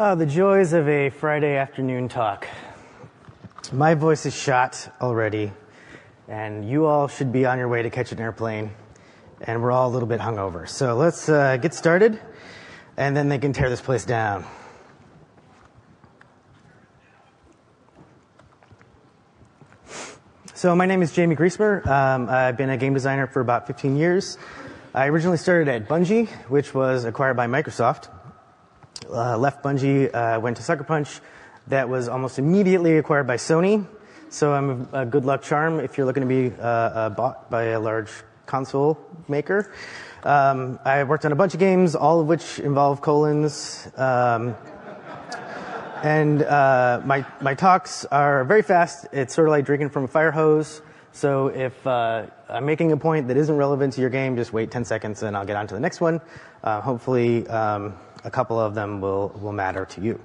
Oh, the joys of a Friday afternoon talk. My voice is shot already, and you all should be on your way to catch an airplane, and we're all a little bit hungover. So let's get started, and then they can tear this place down. So my name is Jaime Griesemer. I've been a game designer for about 15 years. I originally started at Bungie, which was acquired by Microsoft. Left Bungie, went to Sucker Punch. That was almost immediately acquired by Sony. So I'm a good luck charm if you're looking to be bought by a large console maker. I worked on a bunch of games, all of which involve colons. And my talks are very fast. It's sort of like drinking from a fire hose. So if I'm making a point that isn't relevant to your game, just wait 10 seconds and I'll get on to the next one. Hopefully a couple of them will matter to you.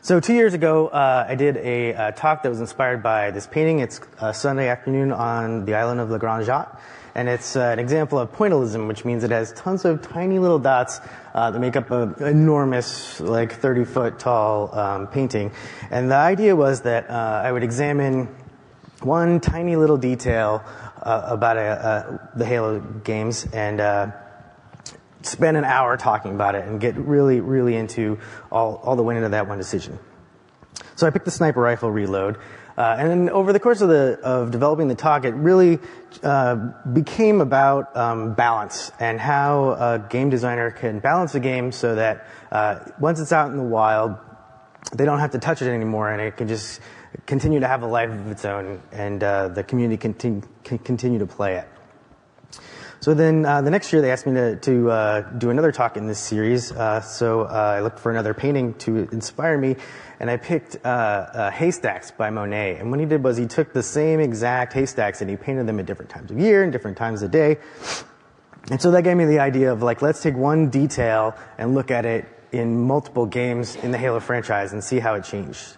So 2 years ago, I did a talk that was inspired by this painting. It's a Sunday afternoon on the island of Le Grand Jatte. And it's an example of pointillism, which means it has tons of tiny little dots that make up an enormous, like 30-foot tall painting. And the idea was that I would examine one tiny little detail about the Halo games and spend an hour talking about it and get really, really into all the way into that one decision. So I picked the sniper rifle reload. And then over the course of developing the talk, it really became about balance and how a game designer can balance a game so that once it's out in the wild, they don't have to touch it anymore and it can just continue to have a life of its own and the community can continue to play it. So then the next year they asked me to do another talk in this series. So I looked for another painting to inspire me, and I picked Haystacks by Monet. And what he did was he took the same exact haystacks and he painted them at different times of year and different times of day. And so that gave me the idea of like, let's take one detail and look at it in multiple games in the Halo franchise and see how it changed.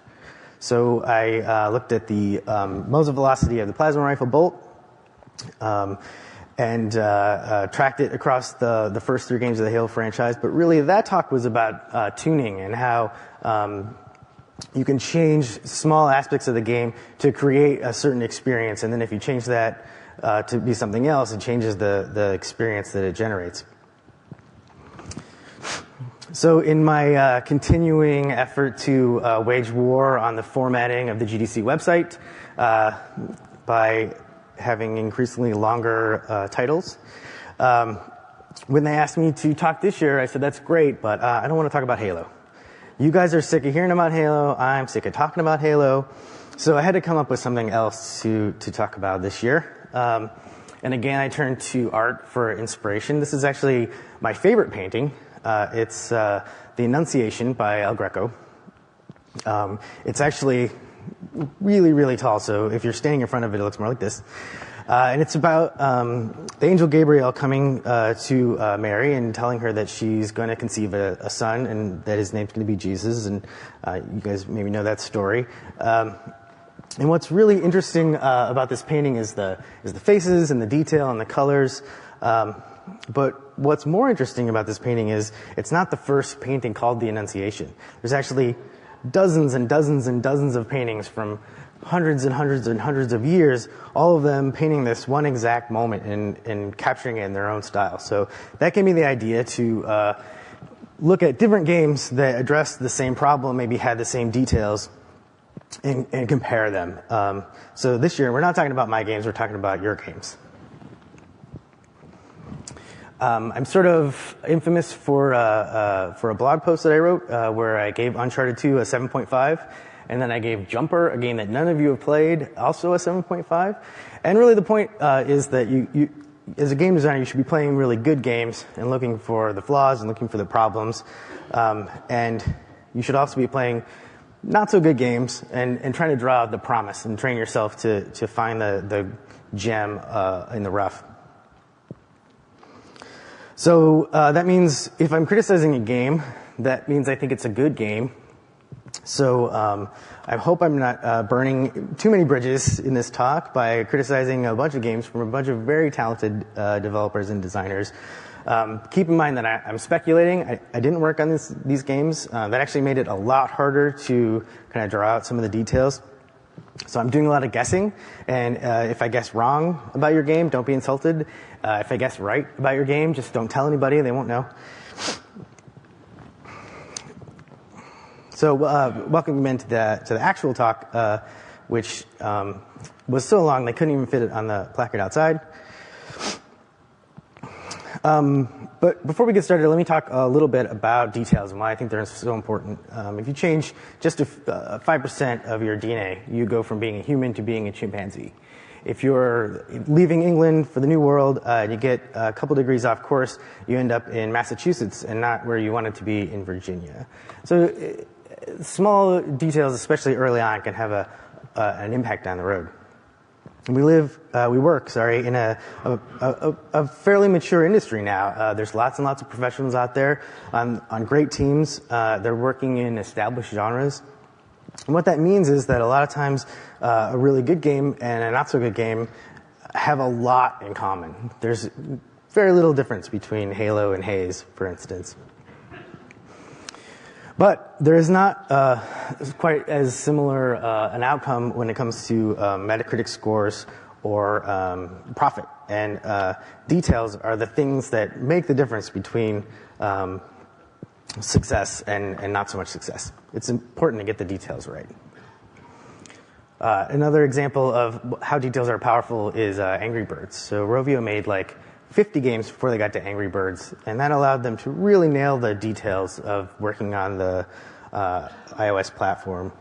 So I looked at the muzzle velocity of the plasma rifle bolt. And tracked it across the first 3 games of the Halo franchise. But really, that talk was about tuning and how you can change small aspects of the game to create a certain experience. And then if you change that to be something else, it changes the experience that it generates. So in my continuing effort to wage war on the formatting of the GDC website by having increasingly longer titles. When they asked me to talk this year, I said, that's great, but I don't want to talk about Halo. You guys are sick of hearing about Halo. I'm sick of talking about Halo. So I had to come up with something else to talk about this year. And again, I turned to art for inspiration. This is actually my favorite painting. It's the Annunciation by El Greco. It's actually really, really tall, so if you're standing in front of it, it looks more like this. And it's about the angel Gabriel coming to Mary and telling her that she's going to conceive a son and that his name's going to be Jesus, and you guys maybe know that story. And what's really interesting about this painting is the faces and the detail and the colors. But what's more interesting about this painting is it's not the first painting called the Annunciation. There's actually dozens and dozens and dozens of paintings from hundreds and hundreds and hundreds of years, all of them painting this one exact moment and capturing it in their own style. So that gave me the idea to look at different games that addressed the same problem, maybe had the same details, and compare them. So this year, we're not talking about my games, we're talking about your games. I'm sort of infamous for a blog post that I wrote where I gave Uncharted 2 a 7.5, and then I gave Jumper, a game that none of you have played, also a 7.5. And really the point is that you, as a game designer, you should be playing really good games and looking for the flaws and looking for the problems. And you should also be playing not so good games and trying to draw out the promise and train yourself to find the gem in the rough. So that means if I'm criticizing a game, that means I think it's a good game. So I hope I'm not burning too many bridges in this talk by criticizing a bunch of games from a bunch of very talented developers and designers. Keep in mind that I'm speculating. I didn't work on these games. That actually made it a lot harder to kind of draw out some of the details. So I'm doing a lot of guessing, and if I guess wrong about your game, don't be insulted. If I guess right about your game, just don't tell anybody, they won't know. So welcome into the actual talk, which was so long they couldn't even fit it on the placard outside. But before we get started, let me talk a little bit about details and why I think they're so important. If you change just 5% of your DNA, you go from being a human to being a chimpanzee. If you're leaving England for the New World, you get a couple degrees off course, you end up in Massachusetts and not where you wanted to be in Virginia. So small details, especially early on, can have an impact down the road. We work in a fairly mature industry now. There's lots and lots of professionals out there on great teams. They're working in established genres. And what that means is that a lot of times a really good game and a not so good game have a lot in common. There's very little difference between Halo and Haze, for instance. But there is not quite as similar an outcome when it comes to Metacritic scores or profit. And details are the things that make the difference between success and not so much success. It's important to get the details right. Another example of how details are powerful is Angry Birds. So Rovio made like 50 games before they got to Angry Birds, and that allowed them to really nail the details of working on the iOS platform.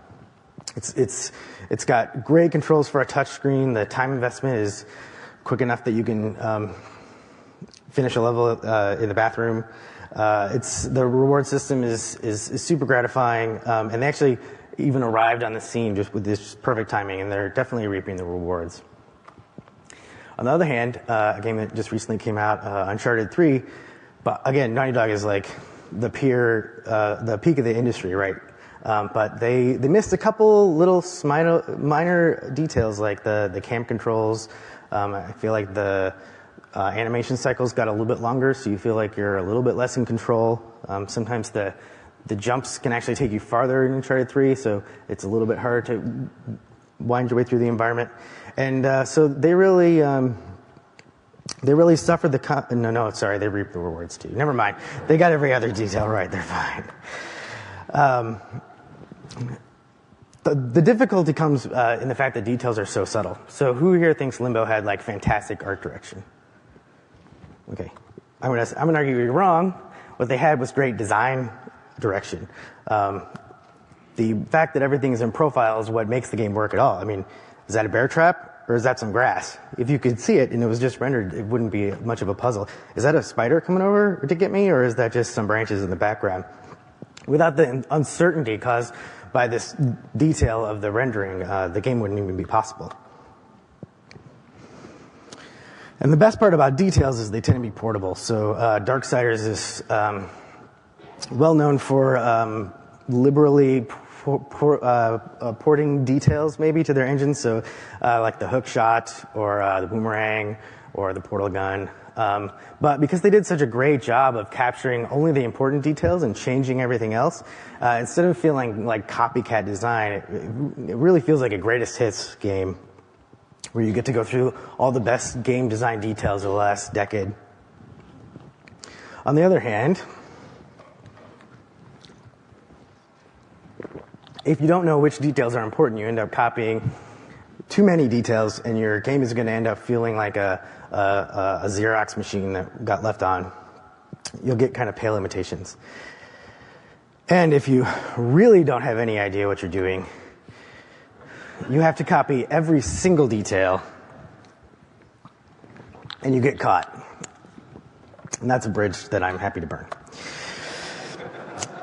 It's got great controls for a touch screen. The time investment is quick enough that you can finish a level in the bathroom. The reward system is super gratifying, and they actually even arrived on the scene just with this perfect timing, and they're definitely reaping the rewards. On the other hand, a game that just recently came out, Uncharted 3, but again, Naughty Dog is like the peak of the industry, right? But they missed a couple little minor details like the cam controls. I feel like the animation cycles got a little bit longer, so you feel like you're a little bit less in control. Sometimes the jumps can actually take you farther in Uncharted 3, so it's a little bit harder to wind your way through the environment. And so they really suffered they reaped the rewards too. Never mind. They got every other detail right. They're fine. The difficulty comes in the fact that details are so subtle. So who here thinks Limbo had like fantastic art direction? Okay. I'm gonna argue you're wrong. What they had was great design direction. The fact that everything is in profile is what makes the game work at all. I mean, is that a bear trap or is that some grass? If you could see it and it was just rendered, it wouldn't be much of a puzzle. Is that a spider coming over to get me, or is that just some branches in the background? Without the uncertainty caused by this detail of the rendering, the game wouldn't even be possible. And the best part about details is they tend to be portable. So Darksiders is well known for liberally porting details maybe to their engines, so like the hook shot or the boomerang or the portal gun. But because they did such a great job of capturing only the important details and changing everything else, instead of feeling like copycat design, it really feels like a greatest hits game where you get to go through all the best game design details of the last decade. On the other hand, if you don't know which details are important, you end up copying too many details, and your game is going to end up feeling like a Xerox machine that got left on. You'll get kind of pale imitations. And if you really don't have any idea what you're doing, you have to copy every single detail, and you get caught. And that's a bridge that I'm happy to burn.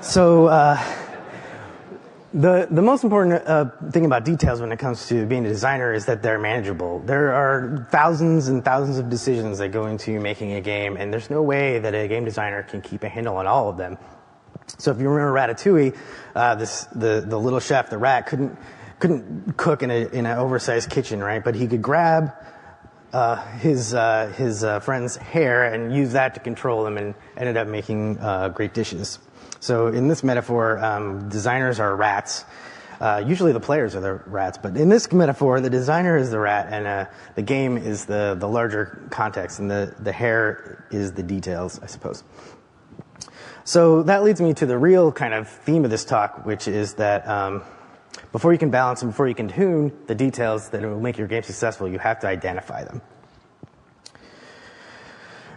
So, the most important thing about details when it comes to being a designer is that they're manageable. There are thousands and thousands of decisions that go into making a game, and there's no way that a game designer can keep a handle on all of them. So if you remember Ratatouille, the little chef, the rat, couldn't cook in an oversized kitchen, right? But he could grab his friend's hair and used that to control him, and ended up making great dishes. So in this metaphor, designers are rats. Usually the players are the rats, but in this metaphor, the designer is the rat, and the game is the larger context, and the hair is the details, I suppose. So that leads me to the real kind of theme of this talk, which is that before you can balance and before you can tune the details that will make your game successful, you have to identify them.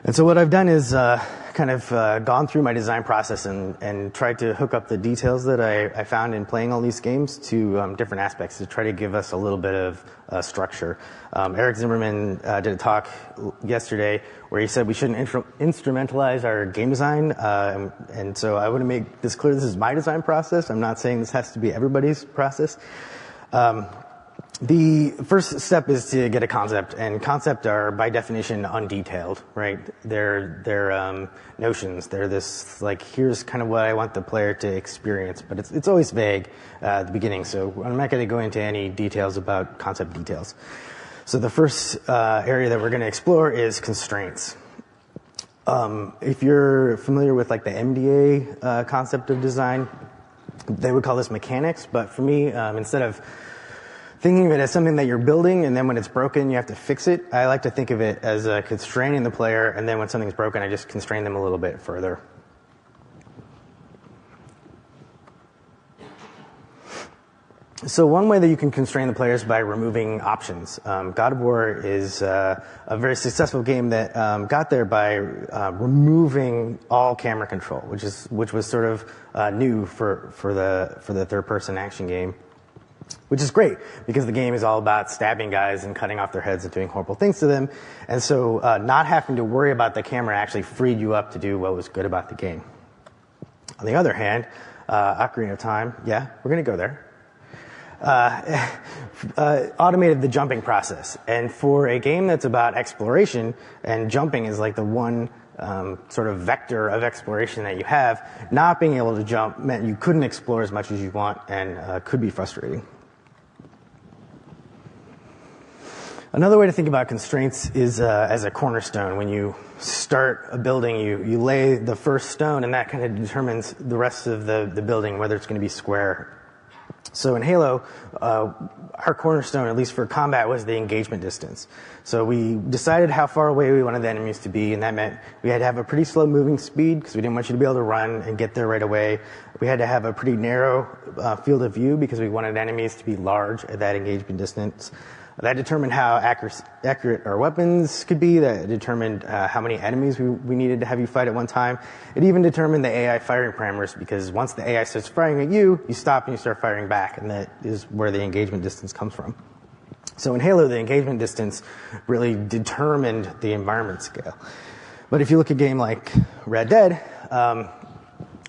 And so what I've done is kind of gone through my design process and tried to hook up the details that I found in playing all these games to different aspects to try to give us a little bit of structure. Eric Zimmerman did a talk yesterday where he said we shouldn't instrumentalize our game design, and so I want to make this clear. This is my design process. I'm not saying this has to be everybody's process. The first step is to get a concept, and concepts are by definition undetailed, right? They're notions. They're this, like, here's kind of what I want the player to experience, but it's always vague at the beginning, so I'm not going to go into any details about concept details. So the first area that we're going to explore is constraints. If you're familiar with like the MDA concept of design, they would call this mechanics, but for me, instead of thinking of it as something that you're building and then when it's broken you have to fix it, I like to think of it as constraining the player, and then when something's broken I just constrain them a little bit further. So one way that you can constrain the players is by removing options. God of War is a very successful game that got there by removing all camera control, which was sort of new for the third-person action game. Which is great, because the game is all about stabbing guys and cutting off their heads and doing horrible things to them. And so not having to worry about the camera actually freed you up to do what was good about the game. On the other hand, Ocarina of Time, yeah, we're going to go there, automated the jumping process. And for a game that's about exploration, and jumping is like the one sort of vector of exploration that you have, not being able to jump meant you couldn't explore as much as you want, and could be frustrating. Another way to think about constraints is as a cornerstone. When you start a building, you lay the first stone, and that kind of determines the rest of the building, whether it's going to be square. So in Halo, our cornerstone, at least for combat, was the engagement distance. So we decided how far away we wanted the enemies to be, and that meant we had to have a pretty slow moving speed, because we didn't want you to be able to run and get there right away. We had to have a pretty narrow field of view, because we wanted enemies to be large at that engagement distance. That determined how accurate our weapons could be. That determined how many enemies we needed to have you fight at one time. It even determined the AI firing parameters, because once the AI starts firing at you, you stop and you start firing back, and that is where the engagement distance comes from. So in Halo, the engagement distance really determined the environment scale. But if you look at a game like Red Dead,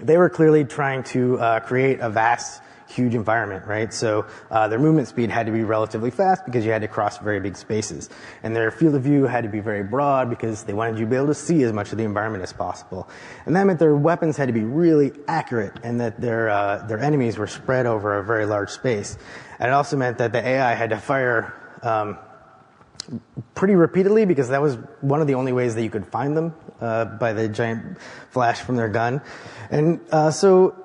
they were clearly trying to create a vast, huge environment, right? So their movement speed had to be relatively fast, because you had to cross very big spaces. And their field of view had to be very broad, because they wanted you to be able to see as much of the environment as possible. And that meant their weapons had to be really accurate, and that their enemies were spread over a very large space. And it also meant that the AI had to fire pretty repeatedly, because that was one of the only ways that you could find them, by the giant flash from their gun. And so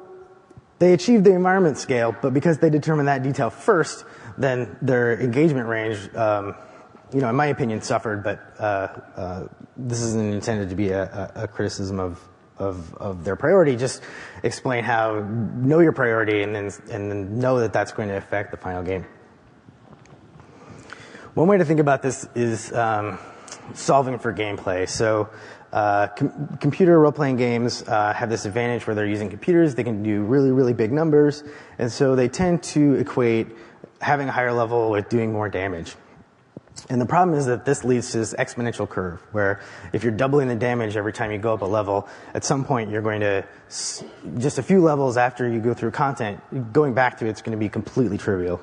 they achieved the environment scale, but because they determined that detail first, then their engagement range, in my opinion, suffered. But this isn't intended to be a criticism of their priority. Just explain how know your priority, and then know that that's going to affect the final game. One way to think about this is solving for gameplay. So computer role-playing games have this advantage where they're using computers. They can do really, really big numbers, and so they tend to equate having a higher level with doing more damage. And the problem is that this leads to this exponential curve, where if you're doubling the damage every time you go up a level, at some point you're going to, just a few levels after you go through content, going back to it's going to be completely trivial.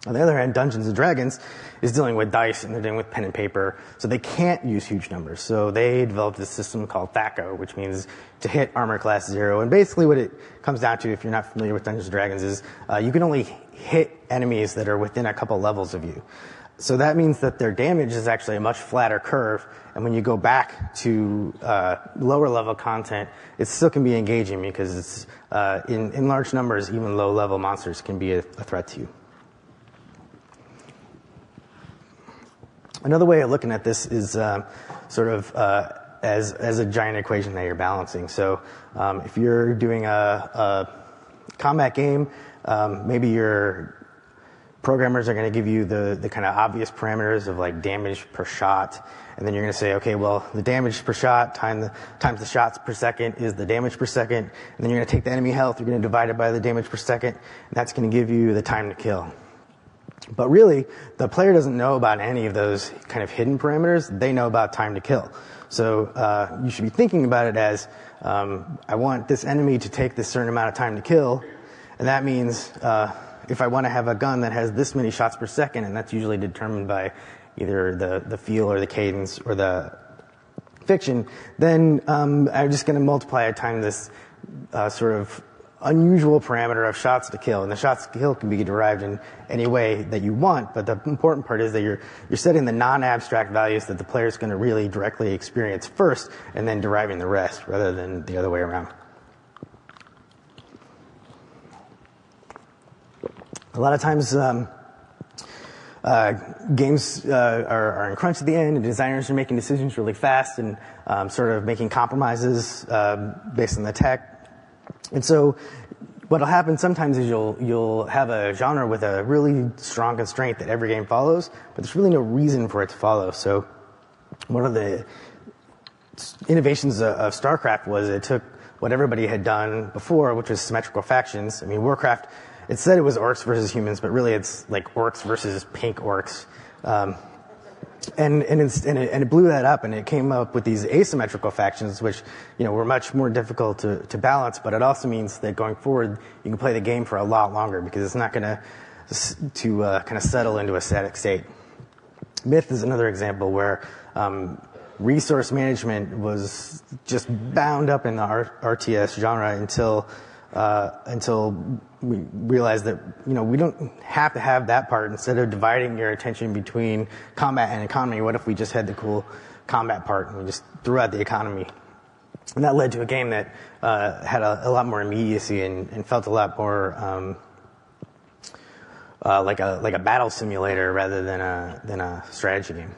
On the other hand, Dungeons & Dragons is dealing with dice, and they're dealing with pen and paper, so they can't use huge numbers. So they developed this system called THACO, which means to hit armor class 0. And basically what it comes down to, if you're not familiar with Dungeons & Dragons, is you can only hit enemies that are within a couple levels of you. So that means that their damage is actually a much flatter curve, and when you go back to lower level content, it still can be engaging because it's in large numbers, even low level monsters can be a threat to you. Another way of looking at this is sort of as a giant equation that you're balancing. So if you're doing a combat game, maybe your programmers are going to give you the kind of obvious parameters of like damage per shot, and then you're going to say, okay, well, the damage per shot times the shots per second is the damage per second, and then you're going to take the enemy health, you're going to divide it by the damage per second, and that's going to give you the time to kill. But really, the player doesn't know about any of those kind of hidden parameters. They know about time to kill. So you should be thinking about it as, I want this enemy to take this certain amount of time to kill, and that means if I want to have a gun that has this many shots per second, and that's usually determined by either the feel or the cadence or the fiction, then I'm just going to multiply it times this sort of unusual parameter of shots to kill. And the shots to kill can be derived in any way that you want, but the important part is that you're setting the non-abstract values that the player is going to really directly experience first, and then deriving the rest rather than the other way around. A lot of times games are in crunch at the end, and designers are making decisions really fast and sort of making compromises based on the tech. And so what'll happen sometimes is you'll have a genre with a really strong constraint that every game follows, but there's really no reason for it to follow. So one of the innovations of StarCraft was it took what everybody had done before, which was symmetrical factions. I mean, Warcraft, it said it was orcs versus humans, but really it's like orcs versus pink orcs. And it blew that up, and it came up with these asymmetrical factions, which were much more difficult to balance. But it also means that going forward, you can play the game for a lot longer because it's not going to kind of settle into a static state. Myth is another example where resource management was just bound up in the RTS genre until we realized that we don't have to have that part. Instead of dividing your attention between combat and economy, what if we just had the cool combat part and we just threw out the economy? And that led to a game that had a lot more immediacy and felt a lot more like a battle simulator rather than a strategy game.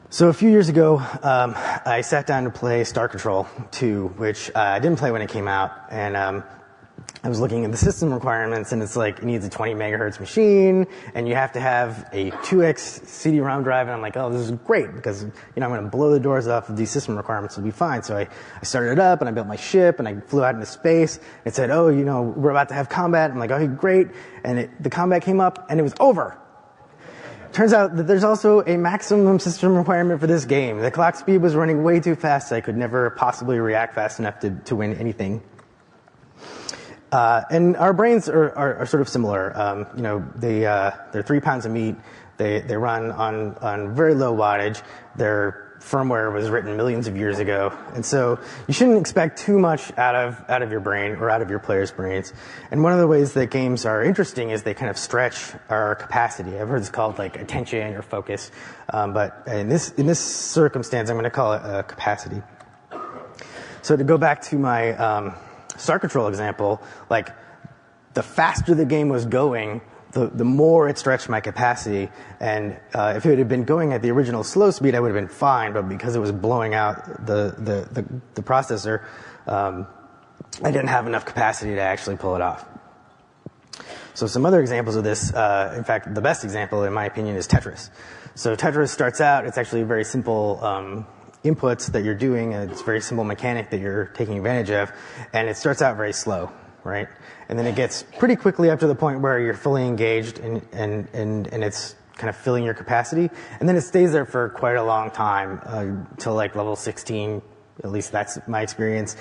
So a few years ago, I sat down to play Star Control 2, which I didn't play when it came out, and I was looking at the system requirements, and it's like it needs a 20 megahertz machine, and you have to have a 2x CD-ROM drive, and I'm like, oh, this is great, because I'm going to blow the doors off of these system requirements, it'll be fine. So I started it up, and I built my ship, and I flew out into space. It said, oh, we're about to have combat. I'm like, okay, great, and the combat came up, and it was over. Turns out that there's also a maximum system requirement for this game. The clock speed was running way too fast, so I could never possibly react fast enough to win anything. And our brains are sort of similar. They're 3 pounds of meat. They run on very low wattage. Their firmware was written millions of years ago, and so you shouldn't expect too much out of your brain or out of your players' brains. And one of the ways that games are interesting is they kind of stretch our capacity. I've heard it's called like attention or focus, but in this circumstance, I'm going to call it capacity. So to go back to my Star Control example, like the faster the game was going, the more it stretched my capacity. And if it had been going at the original slow speed, I would have been fine. But because it was blowing out the processor, I didn't have enough capacity to actually pull it off. So some other examples of this, in fact, the best example, in my opinion, is Tetris. So Tetris starts out, it's actually very simple inputs that you're doing, and it's a very simple mechanic that you're taking advantage of, and it starts out very slow, right? And then it gets pretty quickly up to the point where you're fully engaged and it's kind of filling your capacity. And then it stays there for quite a long time, till like level 16, at least that's my experience,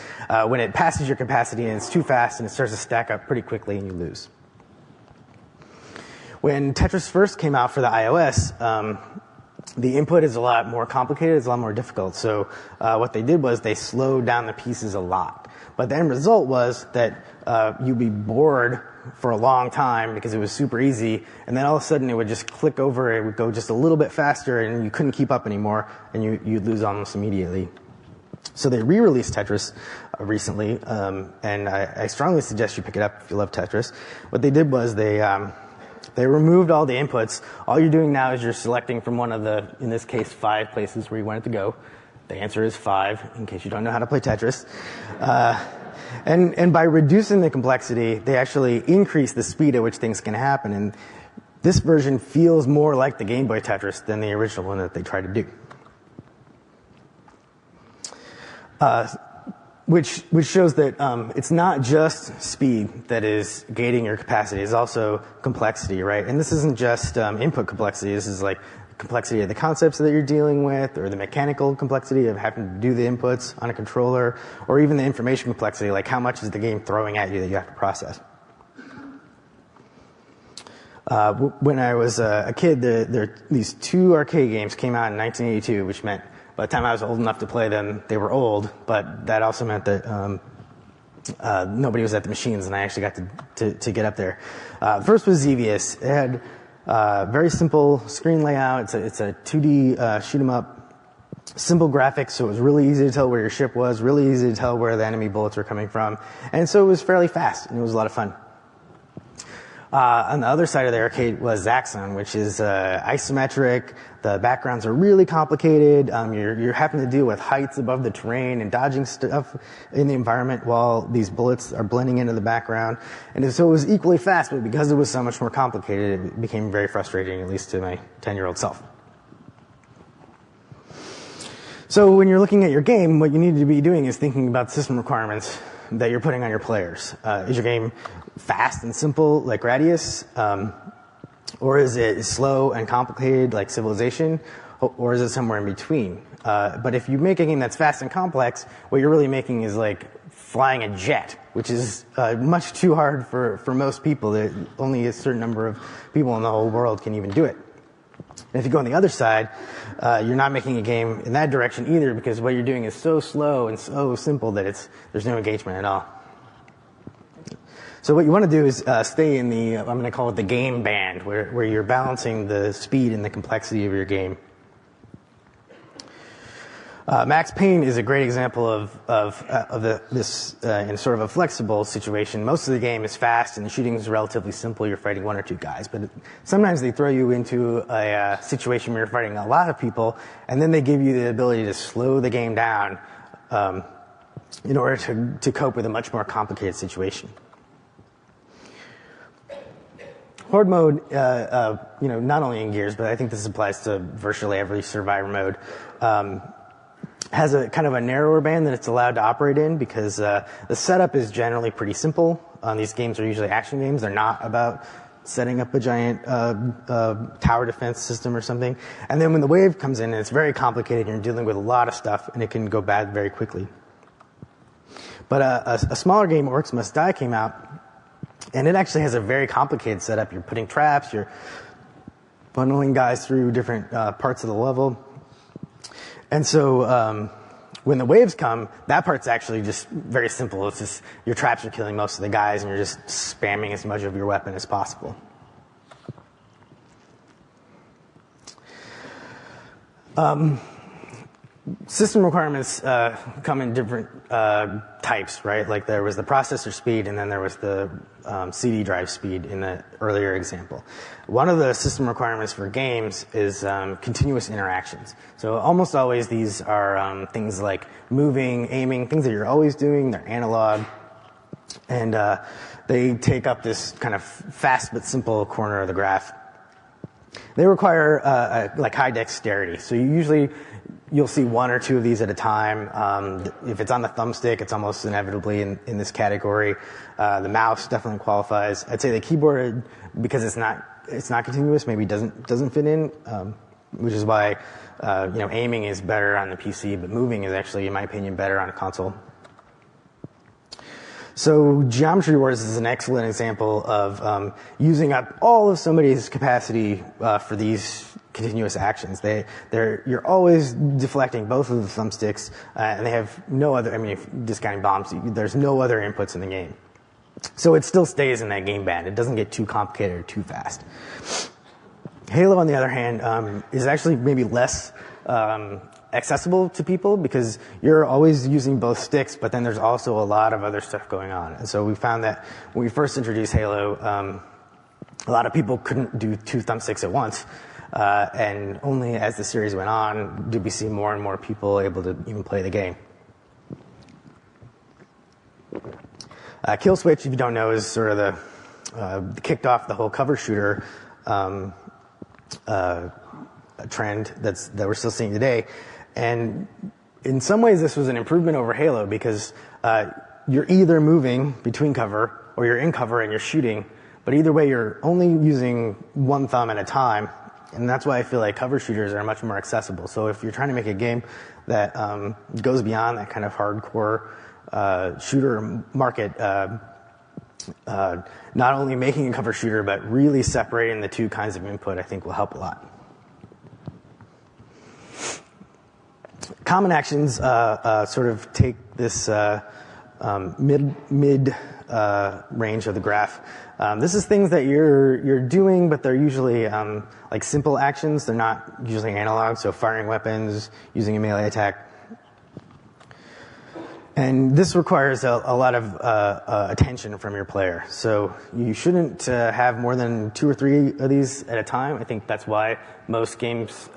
when it passes your capacity and it's too fast and it starts to stack up pretty quickly and you lose. When Tetris first came out for the iOS, the input is a lot more complicated, it's a lot more difficult. So what they did was they slowed down the pieces a lot. But the end result was that you'd be bored for a long time because it was super easy, and then all of a sudden it would just click over, it would go just a little bit faster, and you couldn't keep up anymore, and you'd lose almost immediately. So they re-released Tetris recently, and I strongly suggest you pick it up if you love Tetris. What they did was they removed all the inputs. All you're doing now is you're selecting from one of the, in this case, 5 places where you want it to go. The answer is 5, in case you don't know how to play Tetris. And by reducing the complexity, they actually increase the speed at which things can happen. And this version feels more like the Game Boy Tetris than the original one that they tried to do. Which shows that it's not just speed that is gating your capacity, it's also complexity, right? And this isn't just input complexity, this is like complexity of the concepts that you're dealing with, or the mechanical complexity of having to do the inputs on a controller, or even the information complexity, like how much is the game throwing at you that you have to process. When I was a kid, these 2 arcade games came out in 1982, which meant by the time I was old enough to play them, they were old, but that also meant that nobody was at the machines, and I actually got to get up there. The first was Xevious. It had very simple screen layout. It's a 2D shoot 'em up, simple graphics, so it was really easy to tell where your ship was, really easy to tell where the enemy bullets were coming from, and so it was fairly fast, and it was a lot of fun. On the other side of the arcade was Zaxxon, which is isometric. The backgrounds are really complicated. You're having to deal with heights above the terrain and dodging stuff in the environment while these bullets are blending into the background. And so it was equally fast, but because it was so much more complicated, it became very frustrating, at least to my 10-year-old self. So when you're looking at your game, what you need to be doing is thinking about system requirements that you're putting on your players. Is your game fast and simple like Gradius? Or is it slow and complicated like Civilization? Or is it somewhere in between? But if you make a game that's fast and complex, what you're really making is like flying a jet, which is much too hard for most people. Only a certain number of people in the whole world can even do it. And if you go on the other side, you're not making a game in that direction either, because what you're doing is so slow and so simple that there's no engagement at all. So what you want to do is stay in the, I'm going to call it the game band, where you're balancing the speed and the complexity of your game. Max Payne is a great example of this in sort of a flexible situation. Most of the game is fast and the shooting is relatively simple. You're fighting 1 or 2 guys, but sometimes they throw you into a situation where you're fighting a lot of people, and then they give you the ability to slow the game down in order to cope with a much more complicated situation. Horde mode, not only in Gears, but I think this applies to virtually every survivor mode. Has a kind of a narrower band that it's allowed to operate in, because the setup is generally pretty simple. These games are usually action games. They're not about setting up a giant tower defense system or something. And then when the wave comes in, and it's very complicated, and you're dealing with a lot of stuff, and it can go bad very quickly. But a smaller game, Orcs Must Die, came out, and it actually has a very complicated setup. You're putting traps, you're funneling guys through different parts of the level. And so when the waves come, that part's actually just very simple. It's just your traps are killing most of the guys, and you're just spamming as much of your weapon as possible. System requirements come in different types, right? Like there was the processor speed, and then there was the CD drive speed in the earlier example. One of the system requirements for games is continuous interactions. So almost always these are things like moving, aiming, things that you're always doing. They're analog, and they take up this kind of fast but simple corner of the graph. They require like high dexterity. So you'll see 1 or 2 of these at a time. If it's on the thumbstick, it's almost inevitably in this category. The mouse definitely qualifies. I'd say the keyboard, because it's not continuous, maybe doesn't fit in, which is why aiming is better on the PC, but moving is actually, in my opinion, better on a console. So Geometry Wars is an excellent example of using up all of somebody's capacity for these continuous actions. You're always deflecting both of the thumbsticks, and they have no other, discounting bombs, there's no other inputs in the game. So it still stays in that game band. It doesn't get too complicated or too fast. Halo, on the other hand, is actually maybe less accessible to people because you're always using both sticks, but then there's also a lot of other stuff going on. And so we found that when we first introduced Halo, a lot of people couldn't do 2 thumbsticks at once. And only as the series went on did we see more and more people able to even play the game. Kill switch, if you don't know, is sort of the kicked off the whole cover shooter trend that we're still seeing today. And in some ways, this was an improvement over Halo because you're either moving between cover or you're in cover and you're shooting. But either way, you're only using one thumb at a time. And that's why I feel like cover shooters are much more accessible. So if you're trying to make a game that goes beyond that kind of hardcore shooter market, not only making a cover shooter, but really separating the two kinds of input, I think will help a lot. Common actions sort of take this mid range of the graph. This is things that you're doing, but they're usually like simple actions. They're not usually analog, so firing weapons, using a melee attack. And this requires a lot of attention from your player. So you shouldn't have more than 2 or 3 of these at a time. I think that's why most games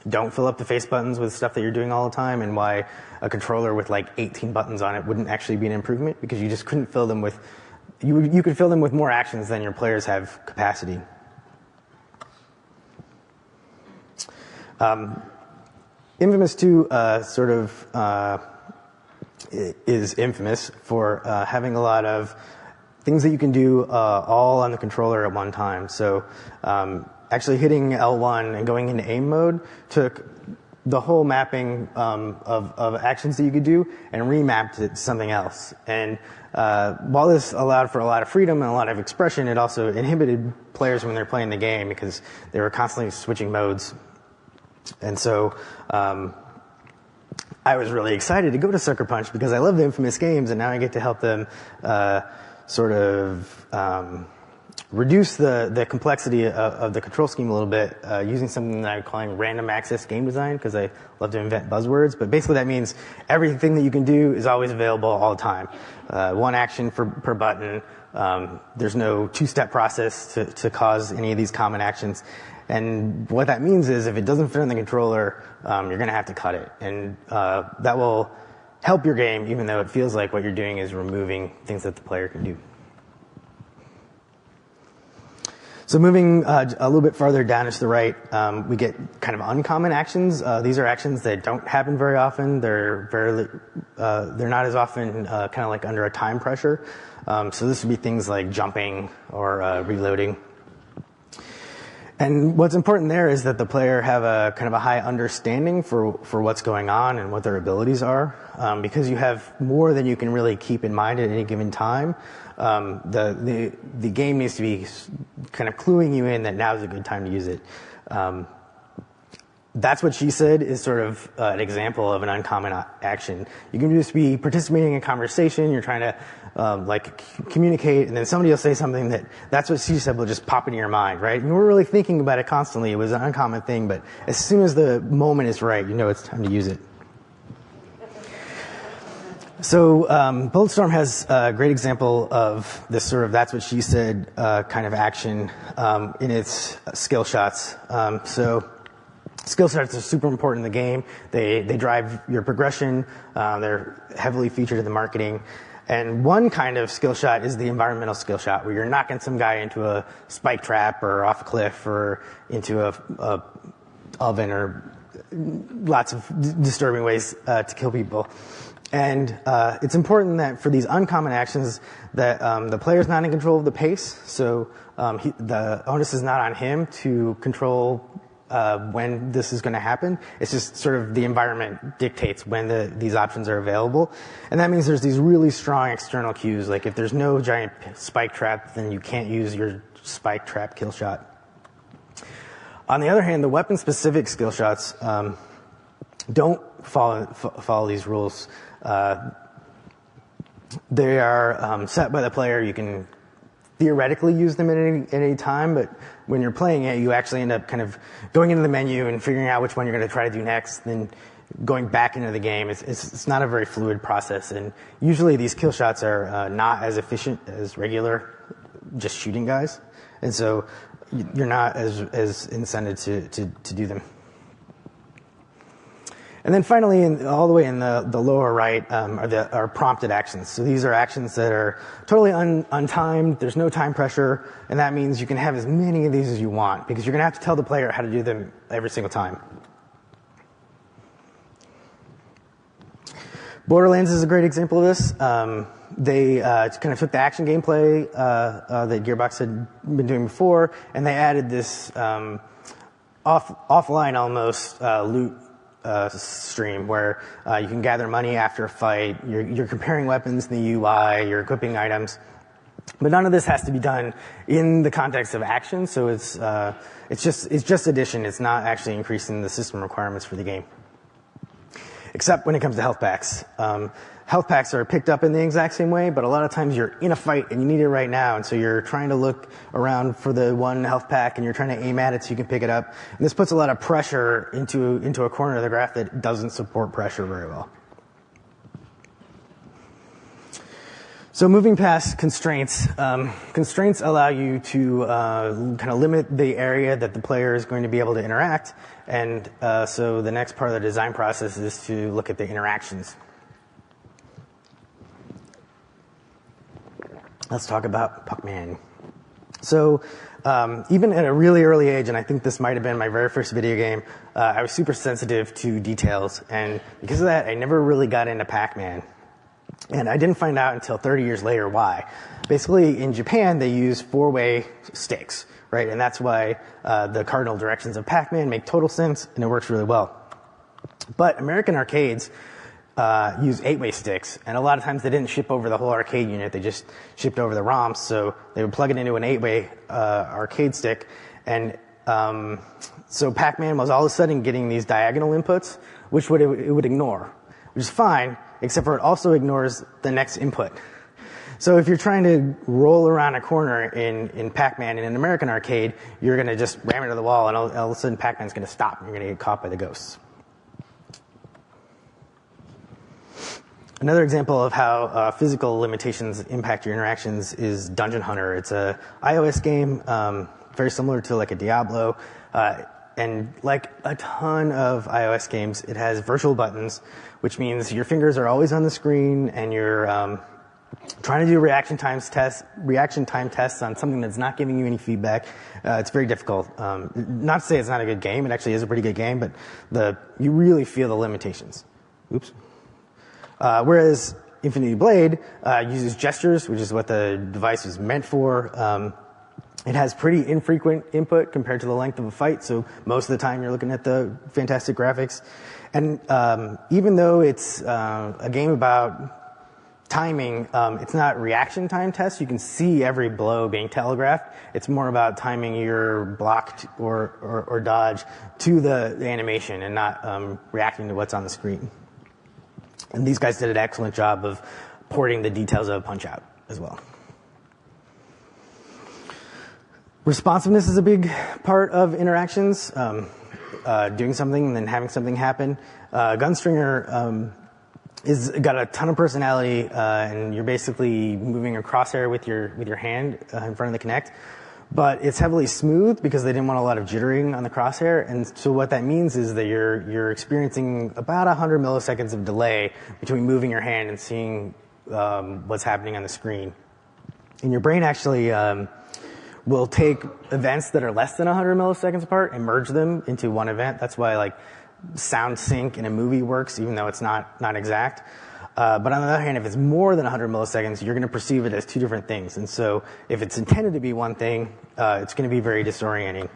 don't fill up the face buttons with stuff that you're doing all the time, and why a controller with like 18 buttons on it wouldn't actually be an improvement, because you just couldn't fill them with, you could fill them with more actions than your players have capacity. Infamous 2 sort of is infamous for having a lot of things that you can do all on the controller at one time. So actually hitting L1 and going into aim mode took the whole mapping of actions that you could do and remapped it to something else. And while this allowed for a lot of freedom and a lot of expression, it also inhibited players when they're playing the game because they were constantly switching modes. And so I was really excited to go to Sucker Punch because I love the Infamous games, and now I get to help them sort of reduce the complexity of the control scheme a little bit using something that I'm calling random access game design, because I love to invent buzzwords. But basically that means everything that you can do is always available all the time. One action per button. There's no 2-step process to cause any of these common actions. And what that means is if it doesn't fit on the controller, you're going to have to cut it. And that will help your game, even though it feels like what you're doing is removing things that the player can do. So moving a little bit farther down to the right, we get kind of uncommon actions. These are actions that don't happen very often. They're not as often kind of like under a time pressure. So this would be things like jumping or reloading. And what's important there is that the player have a kind of a high understanding for what's going on and what their abilities are. Because you have more than you can really keep in mind at any given time, the game needs to be kind of cluing you in that now's a good time to use it. That's what she said is sort of an example of an uncommon action. You can just be participating in a conversation, you're trying to like communicate, and then somebody will say something that's what she said will just pop into your mind, right? And we're really thinking about it constantly. It was an uncommon thing, but as soon as the moment is right, you know it's time to use it. So Bulletstorm has a great example of this sort of that's what she said kind of action in its skill shots. So skill shots are super important in the game. They drive your progression. They're heavily featured in the marketing. And one kind of skill shot is the environmental skill shot, where you're knocking some guy into a spike trap or off a cliff or into a oven, or lots of disturbing ways to kill people. And it's important that for these uncommon actions that the player's not in control of the pace. So the onus is not on him to control when this is going to happen. It's just sort of the environment dictates when these options are available. And that means there's these really strong external cues. Like if there's no giant spike trap, then you can't use your spike trap kill shot. On the other hand, the weapon-specific skill shots don't follow these rules. They are set by the player. You can theoretically use them at any time, but when you're playing it, you actually end up kind of going into the menu and figuring out which one you're going to try to do next, then going back into the game. It's not a very fluid process, and usually these kill shots are not as efficient as regular just shooting guys, and so you're not as incented to do them. And then finally, all the way in the lower right are prompted actions. So these are actions that are totally untimed. There's no time pressure, and that means you can have as many of these as you want, because you're going to have to tell the player how to do them every single time. Borderlands is a great example of this. They kind of took the action gameplay that Gearbox had been doing before, and they added this offline almost loot stream where you can gather money after a fight. You're comparing weapons in the UI. You're equipping items, but none of this has to be done in the context of action. So it's just addition. It's not actually increasing the system requirements for the game, except when it comes to health packs. Health packs are picked up in the exact same way, but a lot of times you're in a fight and you need it right now, and so you're trying to look around for the one health pack and you're trying to aim at it so you can pick it up. And this puts a lot of pressure into a corner of the graph that doesn't support pressure very well. So moving past constraints, constraints allow you to kind of limit the area that the player is going to be able to interact, and so the next part of the design process is to look at the interactions. Let's talk about Puckman. So even at a really early age, and I think this might have been my very first video game, I was super sensitive to details, and because of that, I never really got into Pac-Man. And I didn't find out until 30 years later why. Basically, in Japan, they use four-way sticks, right? And that's why the cardinal directions of Pac-Man make total sense, and it works really well. But American arcades use 8-way sticks, and a lot of times they didn't ship over the whole arcade unit. They just shipped over the ROMs, so they would plug it into an 8-way arcade stick, and so Pac-Man was all of a sudden getting these diagonal inputs, which it would ignore, which is fine, except for it also ignores the next input. So if you're trying to roll around a corner in Pac-Man in an American arcade, you're going to just ram into the wall, and all of a sudden Pac-Man's going to stop, and you're going to get caught by the ghosts. Another example of how physical limitations impact your interactions is Dungeon Hunter. It's a iOS game, very similar to like a Diablo, and like a ton of iOS games, it has virtual buttons, which means your fingers are always on the screen, and you're trying to do reaction time tests on something that's not giving you any feedback. It's very difficult. Not to say it's not a good game; it actually is a pretty good game, but you really feel the limitations. Oops. Whereas Infinity Blade uses gestures, which is what the device was meant for. It has pretty infrequent input compared to the length of a fight, so most of the time you're looking at the fantastic graphics. And even though it's a game about timing, it's not reaction time tests. You can see every blow being telegraphed. It's more about timing your block or dodge to the animation and not reacting to what's on the screen. And these guys did an excellent job of porting the details of Punch-Out as well. Responsiveness is a big part of interactions, doing something and then having something happen. Gunstringer is got a ton of personality, and you're basically moving a crosshair with your hand in front of the Kinect. But it's heavily smooth because they didn't want a lot of jittering on the crosshair, and so what that means is that you're experiencing about 100 milliseconds of delay between moving your hand and seeing what's happening on the screen. And your brain actually will take events that are less than 100 milliseconds apart and merge them into one event. That's why like sound sync in a movie works, even though it's not exact. But on the other hand, if it's more than 100 milliseconds, you're going to perceive it as two different things. And so if it's intended to be one thing, it's going to be very disorienting.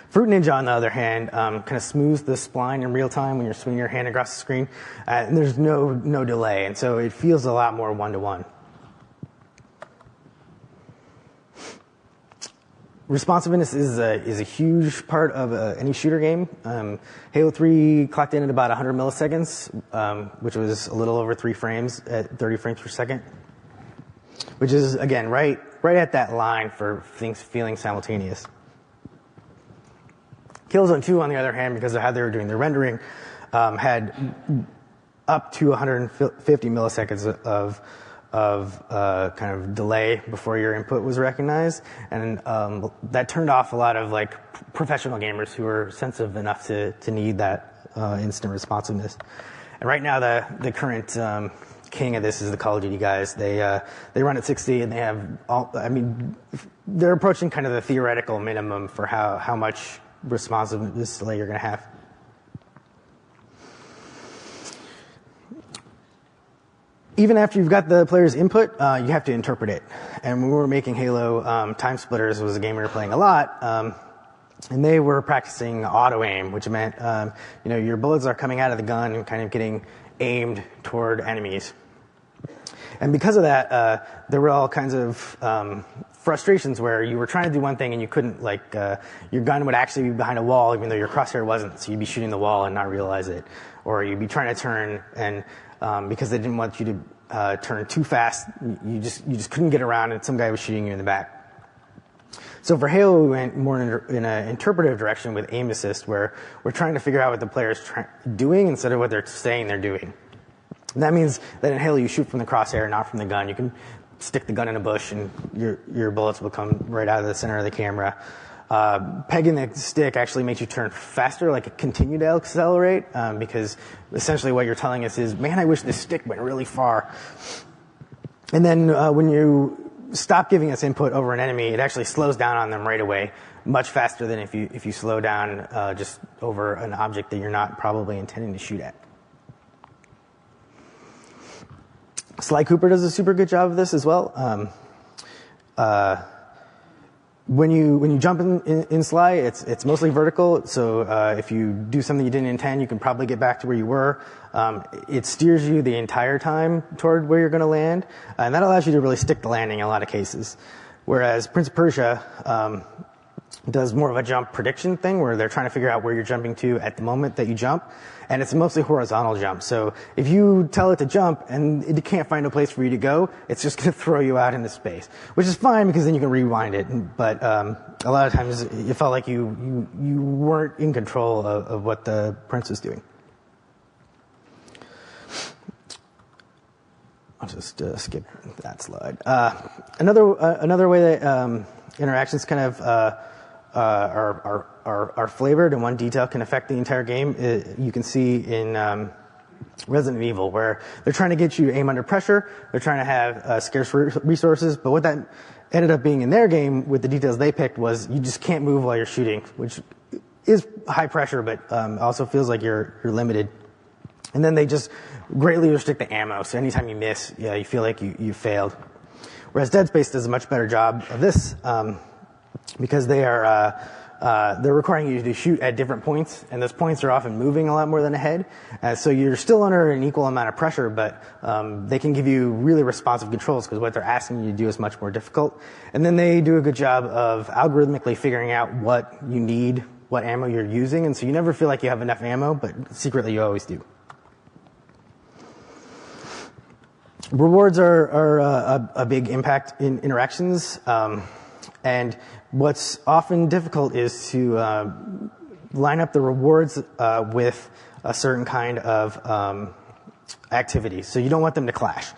Fruit Ninja, on the other hand, kind of smooths the spline in real time when you're swinging your hand across the screen, and there's no delay. And so it feels a lot more one-to-one. responsiveness is a huge part of any shooter game. Halo 3 clocked in at about 100 milliseconds, which was a little over 3 frames at 30 frames per second, which is, again, right at that line for things feeling simultaneous. Killzone 2, on the other hand, because of how they were doing their rendering, had up to 150 milliseconds of kind of delay before your input was recognized, and that turned off a lot of like professional gamers who were sensitive enough to need that instant responsiveness. And right now, the current king of this is the Call of Duty guys. They run at 60, and they have they're approaching kind of the theoretical minimum for how much responsiveness delay you're going to have. Even after you've got the player's input, you have to interpret it. And when we were making Halo, Time Splitters was a game we were playing a lot, and they were practicing auto aim, which meant your bullets are coming out of the gun and kind of getting aimed toward enemies. And because of that, there were all kinds of frustrations where you were trying to do one thing and you couldn't, like, your gun would actually be behind a wall even though your crosshair wasn't, so you'd be shooting the wall and not realize it. Or you'd be trying to turn, and because they didn't want you to turn too fast, you just couldn't get around, and some guy was shooting you in the back. So for Halo, we went more in an interpretive direction with aim assist, where we're trying to figure out what the player's doing instead of what they're saying they're doing. And that means that in Halo, you shoot from the crosshair, not from the gun. You can stick the gun in a bush, and your bullets will come right out of the center of the camera. Pegging the stick actually makes you turn faster, like continue to accelerate, because essentially what you're telling us is, man, I wish this stick went really far. And then when you stop giving us input over an enemy, it actually slows down on them right away, much faster than if you slow down just over an object that you're not probably intending to shoot at. Sly Cooper does a super good job of this as well. When you jump in Sly, it's mostly vertical, so if you do something you didn't intend, you can probably get back to where you were. It steers you the entire time toward where you're going to land, and that allows you to really stick the landing in a lot of cases. Whereas Prince of Persia does more of a jump prediction thing, where they're trying to figure out where you're jumping to at the moment that you jump, and it's mostly horizontal jump. So if you tell it to jump and it can't find a place for you to go, it's just going to throw you out into space, which is fine because then you can rewind it. But a lot of times it felt like you weren't in control of what the prince was doing. I'll just skip that slide. Another way that interactions kind of are flavored and one detail can affect the entire game, you can see in Resident Evil, where they're trying to get you to aim under pressure. They're trying to have scarce resources, but what that ended up being in their game with the details they picked was you just can't move while you're shooting, which is high pressure, but also feels like you're limited. And then they just greatly restrict the ammo, so anytime you miss, you feel like you failed. Whereas Dead Space does a much better job of this, because they're requiring you to shoot at different points, and those points are often moving a lot more than a head. So you're still under an equal amount of pressure, but they can give you really responsive controls because what they're asking you to do is much more difficult. And then they do a good job of algorithmically figuring out what you need, what ammo you're using, and so you never feel like you have enough ammo, but secretly you always do. Rewards are a big impact in interactions, and what's often difficult is to line up the rewards with a certain kind of activity. So you don't want them to clash.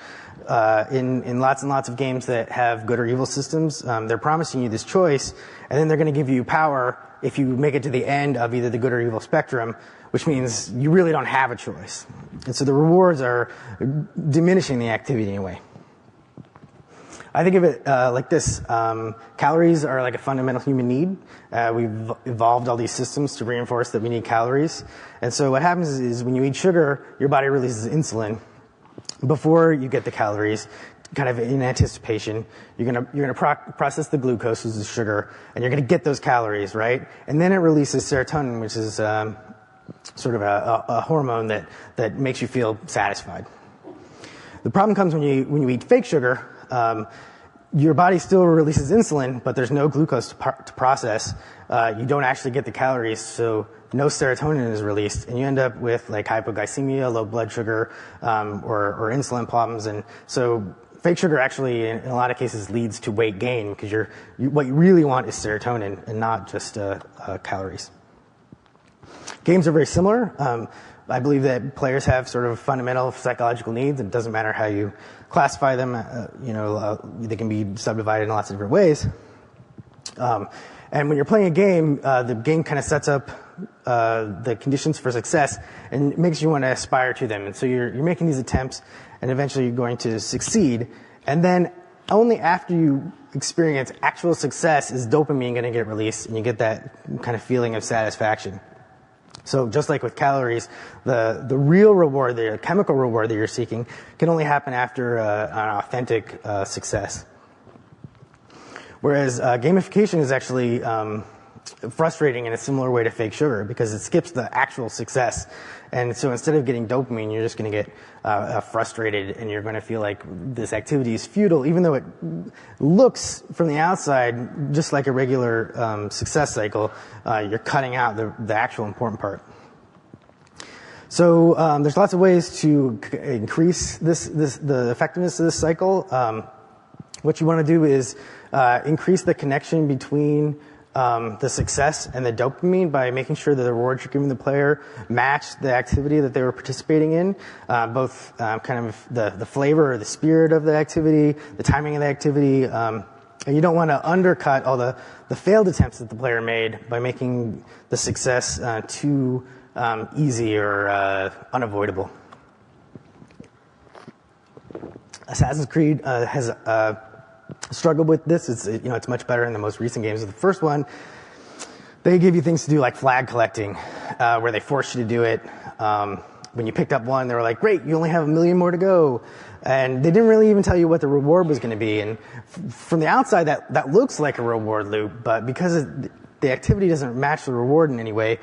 In lots and lots of games that have good or evil systems, they're promising you this choice, and then they're going to give you power if you make it to the end of either the good or evil spectrum, which means you really don't have a choice. And so the rewards are diminishing the activity in a way. I think of it like this. Calories are like a fundamental human need. We've evolved all these systems to reinforce that we need calories. And so what happens is when you eat sugar, your body releases insulin before you get the calories, kind of in anticipation. You're gonna process the glucose, which is sugar, and you're gonna get those calories, right? And then it releases serotonin, which is sort of a hormone that makes you feel satisfied. The problem comes when you eat fake sugar. your body still releases insulin, but there's no glucose to process. You don't actually get the calories, so no serotonin is released, and you end up with like hypoglycemia, low blood sugar, or insulin problems. And so fake sugar actually, in a lot of cases, leads to weight gain because what you really want is serotonin and not just calories. Games are very similar. I believe that players have sort of fundamental psychological needs. It doesn't matter how you classify them. They can be subdivided in lots of different ways. And when you're playing a game, the game kind of sets up the conditions for success and makes you want to aspire to them. And so you're making these attempts, and eventually you're going to succeed. And then only after you experience actual success is dopamine going to get released, and you get that kind of feeling of satisfaction. So just like with calories, the real reward, the chemical reward that you're seeking, can only happen after an authentic success. Whereas gamification is actually frustrating in a similar way to fake sugar because it skips the actual success. And so instead of getting dopamine, you're just going to get frustrated, and you're going to feel like this activity is futile, even though it looks from the outside just like a regular success cycle. You're cutting out the actual important part. So there's lots of ways to increase the effectiveness of this cycle. What you want to do is increase the connection between the success and the dopamine by making sure that the rewards you're giving the player match the activity that they were participating in, both kind of the flavor or the spirit of the activity, the timing of the activity. And you don't want to undercut all the failed attempts that the player made by making the success too easy or unavoidable. Assassin's Creed has struggled with this. It's much better in the most recent games. The first one, they give you things to do like flag collecting, where they force you to do it. When you picked up one, they were like, great, you only have 1 million more to go. And they didn't really even tell you what the reward was going to be. And from the outside, that looks like a reward loop, but because the activity doesn't match the reward in any way,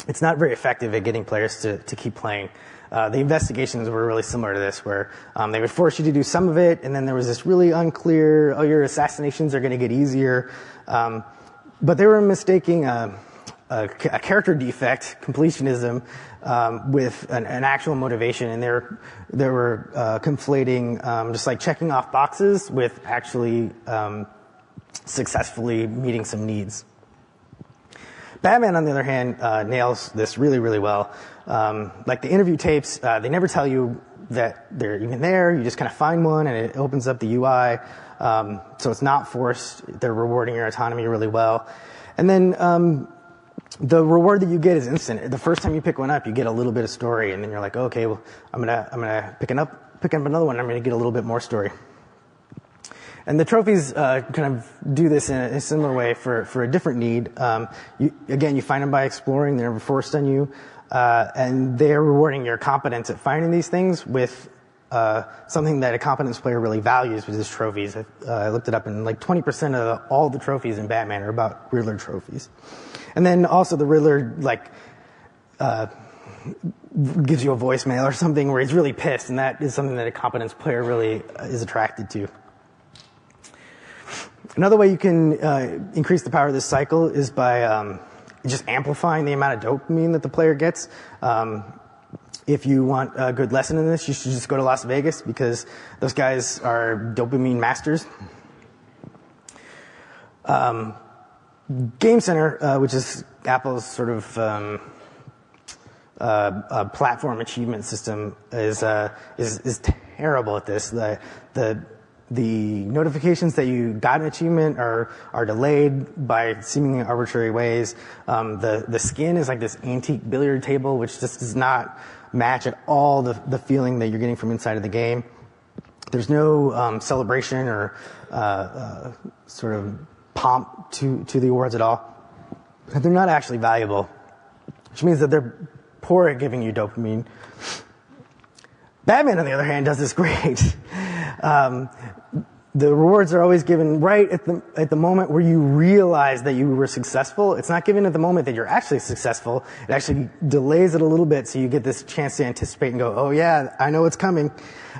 it's not very effective at getting players to keep playing. The investigations were really similar to this, where they would force you to do some of it, and then there was this really unclear, your assassinations are going to get easier. But they were mistaking a character defect, completionism, with an actual motivation, and they were conflating just like checking off boxes with actually successfully meeting some needs. Batman, on the other hand, nails this really, really well. Like the interview tapes, they never tell you that they're even there. You just kind of find one, and it opens up the UI. So it's not forced. They're rewarding your autonomy really well. And then the reward that you get is instant. The first time you pick one up, you get a little bit of story, and then you're like, okay, well, I'm gonna pick up another one. I'm gonna get a little bit more story. And the trophies kind of do this in a similar way for a different need. You find them by exploring. They're never forced on you. And they're rewarding your competence at finding these things with something that a competence player really values, which is trophies. I looked it up, and like 20% of all the trophies in Batman are about Riddler trophies. And then also the Riddler gives you a voicemail or something where he's really pissed, and that is something that a competence player really is attracted to. Another way you can increase the power of this cycle is by just amplifying the amount of dopamine that the player gets. If you want a good lesson in this, you should just go to Las Vegas, because those guys are dopamine masters. Game Center, which is Apple's sort of platform achievement system, is terrible at this. The notifications that you got an achievement are delayed by seemingly arbitrary ways. The skin is like this antique billiard table, which just does not match at all the feeling that you're getting from inside of the game. There's no celebration or sort of pomp to the awards at all. And they're not actually valuable, which means that they're poor at giving you dopamine. the rewards are always given right at the moment where you realize that you were successful. It's not given at the moment that you're actually successful. It actually delays it a little bit so you get this chance to anticipate and go, oh yeah, I know what's coming.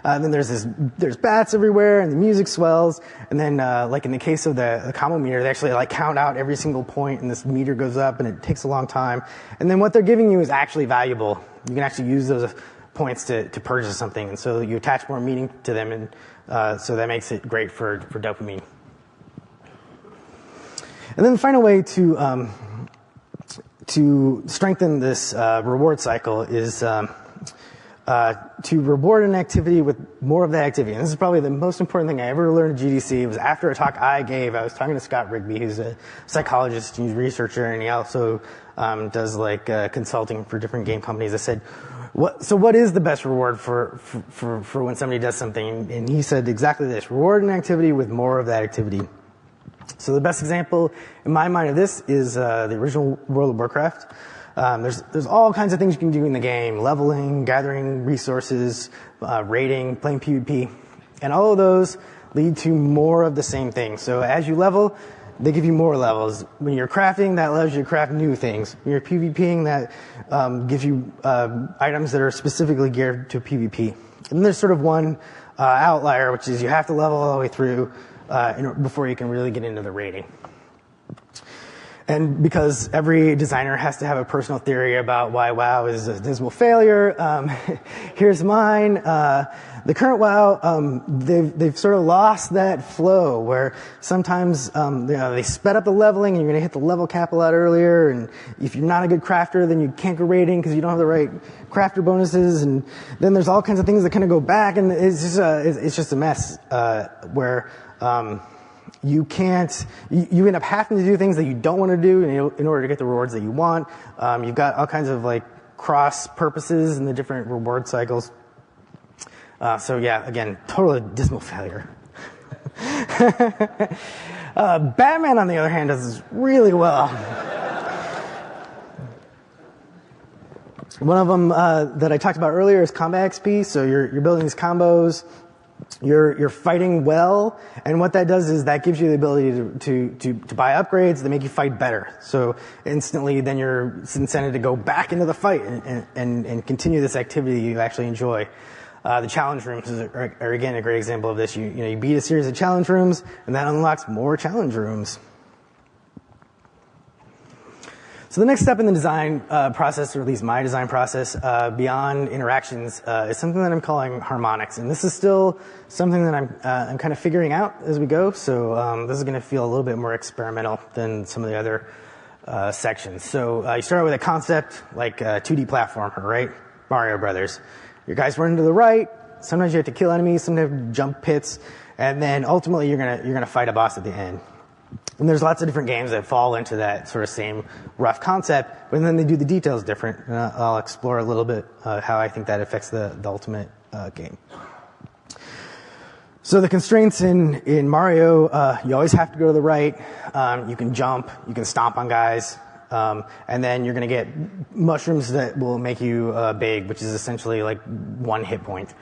Then there's bats everywhere and the music swells. And then, like in the case of the combo meter, they actually like count out every single point and this meter goes up and it takes a long time. And then what they're giving you is actually valuable. You can actually use those points to purchase something. And so you attach more meaning to them, and so that makes it great for dopamine. And then the final way to strengthen this reward cycle is to reward an activity with more of that activity. And this is probably the most important thing I ever learned at GDC. It was after a talk I gave. I was talking to Scott Rigby, who's a psychologist, he's a researcher, and he also does like consulting for different game companies. I said, what is the best reward for when somebody does something? And he said exactly this: reward an activity with more of that activity. So the best example in my mind of this is the original World of Warcraft. There's all kinds of things you can do in the game: leveling, gathering resources, raiding, playing PvP, and all of those lead to more of the same thing. So as you level, they give you more levels. When you're crafting, that allows you to craft new things. When you're PvPing, that gives you items that are specifically geared to PvP. And there's sort of one outlier, which is you have to level all the way through before you can really get into the raiding. And because every designer has to have a personal theory about why WoW is a dismal failure, here's mine. The current WoW, they've sort of lost that flow where sometimes they sped up the leveling and you're going to hit the level cap a lot earlier. And if you're not a good crafter, then you can't go raiding because you don't have the right crafter bonuses. And then there's all kinds of things that kind of go back, and it's just a mess where you end up having to do things that you don't want to do in order to get the rewards that you want. You've got all kinds of like cross purposes in the different reward cycles. So yeah, again, totally dismal failure. Batman, on the other hand, does this really well. One of them that I talked about earlier is combat XP. So you're building these combos. You're fighting well, and what that does is that gives you the ability to buy upgrades that make you fight better. So instantly, then you're incented to go back into the fight and continue this activity you actually enjoy. The challenge rooms are again a great example of this. You beat a series of challenge rooms, and that unlocks more challenge rooms. So the next step in the design process, or at least my design process, beyond interactions, is something that I'm calling harmonics. And this is still something that I'm kind of figuring out as we go. So this is going to feel a little bit more experimental than some of the other sections. So you start with a concept like a 2D platformer, right? Mario Brothers. Your guys run to the right. Sometimes you have to kill enemies. Sometimes you have to jump pits, and then ultimately you're gonna fight a boss at the end. And there's lots of different games that fall into that sort of same rough concept, but then they do the details different. And I'll explore a little bit how I think that affects the ultimate game. So the constraints in Mario, you always have to go to the right. You can jump, you can stomp on guys, and then you're going to get mushrooms that will make you big, which is essentially like 1 hit point.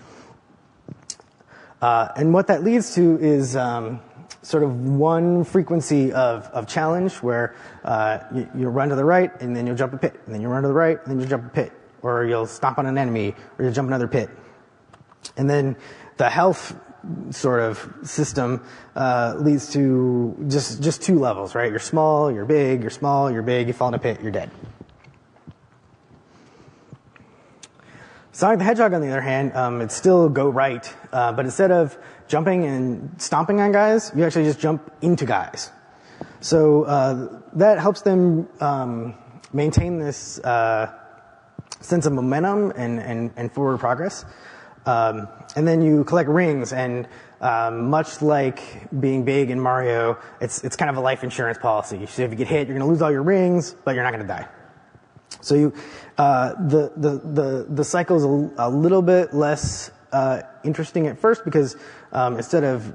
And what that leads to is sort of one frequency of challenge where you run to the right and then you'll jump a pit, and then you run to the right and then you'll jump a pit, or you'll stomp on an enemy, or you'll jump another pit. And then the health sort of system leads to just 2 levels, right? You're small, you're big, you're small, you're big, you fall in a pit, you're dead. Sonic the Hedgehog, on the other hand, it's still go right, but instead of jumping and stomping on guys, you actually just jump into guys. So that helps them maintain this sense of momentum and forward progress. And then you collect rings, and much like being big in Mario, it's kind of a life insurance policy. So if you get hit, you're going to lose all your rings, but you're not going to die. So the cycle is a little bit less interesting at first, because instead of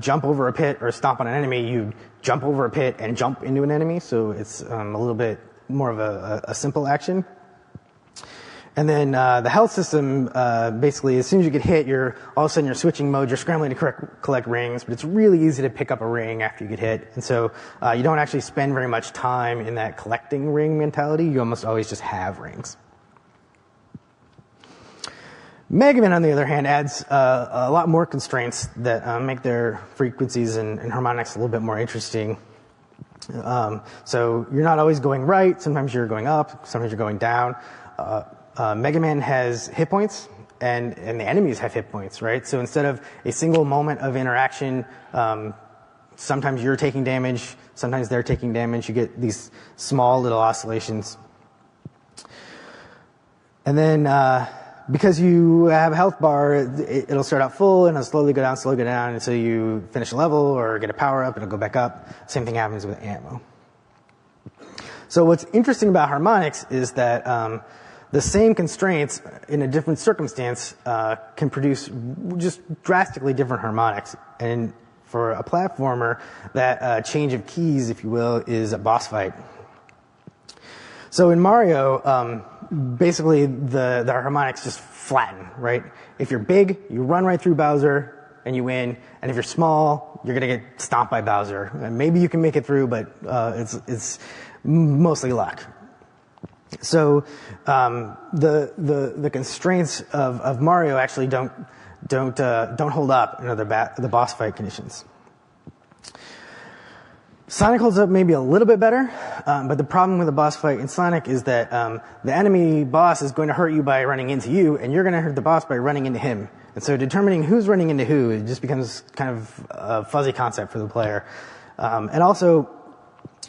jump over a pit or stomp on an enemy, you jump over a pit and jump into an enemy. So it's a little bit more of a simple action. And then the health system, basically, as soon as you get hit, all of a sudden you're switching modes, you're scrambling to collect rings, but it's really easy to pick up a ring after you get hit. And so you don't actually spend very much time in that collecting ring mentality. You almost always just have rings. Mega Man, on the other hand, adds a lot more constraints that make their frequencies and harmonics a little bit more interesting. So you're not always going right. Sometimes you're going up. Sometimes you're going down. Mega Man has hit points, and the enemies have hit points, right? So instead of a single moment of interaction, sometimes you're taking damage, sometimes they're taking damage. You get these small little oscillations. And then because you have a health bar, it'll start out full, and it'll slowly go down until you finish a level or get a power-up, it'll go back up. Same thing happens with ammo. So what's interesting about harmonics is that the same constraints in a different circumstance can produce just drastically different harmonics. And for a platformer, that change of keys, if you will, is a boss fight. So in Mario, basically the harmonics just flatten, right? If you're big, you run right through Bowser and you win. And if you're small, you're going to get stomped by Bowser. And maybe you can make it through, but it's mostly luck. So the constraints of Mario actually don't hold up in the boss fight conditions. Sonic holds up maybe a little bit better, but the problem with the boss fight in Sonic is that the enemy boss is going to hurt you by running into you, and you're going to hurt the boss by running into him. And so determining who's running into who, it just becomes kind of a fuzzy concept for the player. And also,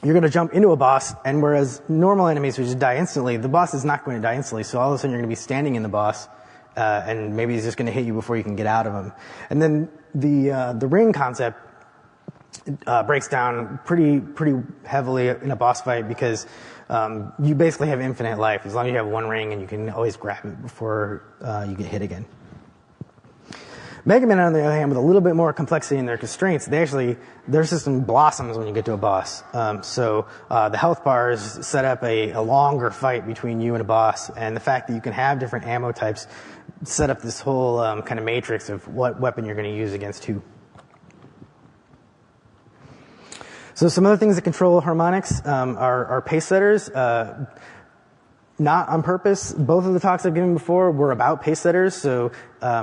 you're going to jump into a boss, and whereas normal enemies would just die instantly, the boss is not going to die instantly. So all of a sudden, you're going to be standing in the boss, and maybe he's just going to hit you before you can get out of him. And then the ring concept breaks down pretty heavily in a boss fight because you basically have infinite life as long as you have one ring and you can always grab it before you get hit again. Mega Man, on the other hand, with a little bit more complexity in their constraints, their system blossoms when you get to a boss. So the health bars set up a longer fight between you and a boss, and the fact that you can have different ammo types set up this whole kind of matrix of what weapon you're going to use against who. So some other things that control harmonics are pace setters. Not on purpose. Both of the talks I've given before were about pace setters. So